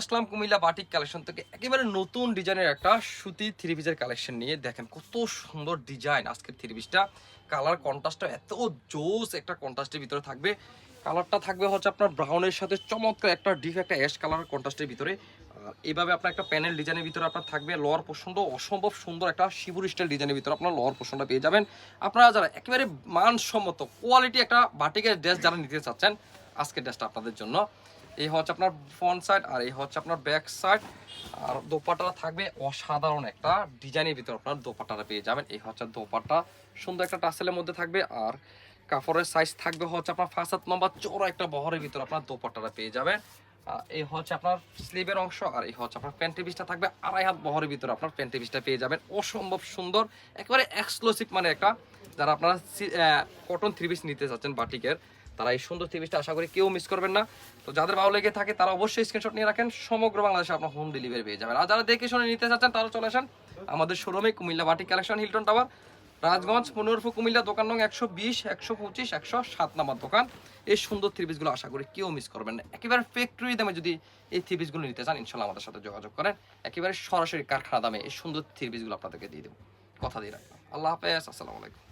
আসলাম Comilla batik collection থেকে একেবারে নতুন ডিজাইনের একটা সুতি থ্রি পিসের কালেকশন নিয়ে। দেখেন কত সুন্দর ডিজাইন আজকের থ্রি পিসটা। কালার কন্ট্রাস্টটা এত জোস একটা কন্ট্রাস্টের ভিতরে থাকবে। কালারটা থাকবে হচ্ছে আপনার ব্রাউনের সাথে চমৎকার একটা ডিপ একটা অ্যাশ কালার কন্ট্রাস্টের ভিতরে। আর এইভাবে আপনার একটা প্যানেল ডিজাইনের ভিতরে আপনার থাকবে লোয়ার পোর্শনটা অসম্ভব সুন্দর একটা শিবুর স্টাইল ডিজাইনের ভিতরে আপনার লোয়ার পোর্শনটা পেয়ে যাবেন। আপনারা যারা একেবারে মানসম্মত কোয়ালিটি একটা বাটিকের ড্রেস যারা নিতে চাচ্ছেন, আজকের ড্রেসটা আপনাদের জন্য। এই হচ্ছে আপনার ফ্রন্ট সাইড আর এই হচ্ছে আপনার ব্যাক সাইড। আর দোপাট্টাটা থাকবে অসাধারণ একটা ডিজাইনের ভিতর আপনার দোপাট্টাটা পেয়ে যাবেন। এই হচ্ছে দোপাট্টা, সুন্দর একটা টাসেলের মধ্যে থাকবে। আর কাপড়ের সাইজ থাকবে হচ্ছে আপনার 5 লম্বা চওড়া একটা বহরের ভিতর আপনার দোপাট্টাটা পেয়ে যাবেন। এই হচ্ছে আপনার স্লিভের অংশ আর এই হচ্ছে আপনার প্যান্টের পিসটা থাকবে 2.5 হাত বহরের ভিতর আপনার প্যান্টের পিসটা পেয়ে যাবেন। অসম্ভব সুন্দর একেবারে এক্সক্লুসিভ মানে একটা, যারা আপনারা কটন থ্রি পিস নিতে চাচ্ছেন বাটিকের, তারা এই সুন্দর থ্রি পিসটা আশা করি কেউ মিস করবেন না। তো যাদের ভালো লেগে থাকে তারা অবশ্যই স্ক্রিনশট নিয়ে রাখেন, সমগ্র বাংলাদেশে আপনার হোম ডেলিভারি পেয়ে যাবেন। আর যারা দেখে শুনে নিতে চাচ্ছেন তারা চলে আসেন আমাদের শোরুমে, Comilla batik collection, Hilton Tower, Rajganj, পুনরফু, কুমিল্লা। দোকান নং 120, 125, 107 নাম্বার দোকান। এই সুন্দর থ্রি পিসগুলো আশা করি কেউ মিস করবেন না। একেবারে ফ্যাক্টরি দামে যদি এই থ্রি পিসগুলো নিতে চান, ইনশাল্লাহ আমাদের সাথে যোগাযোগ করেন। একেবারে সরাসরি কারখানা দামে এই সুন্দর থ্রি পিসগুলো আপনাদেরকে দিয়ে দেবো, কথা দিয়ে রাখলাম। আল্লাহ হাফেজ, আসসালামু আলাইকুম।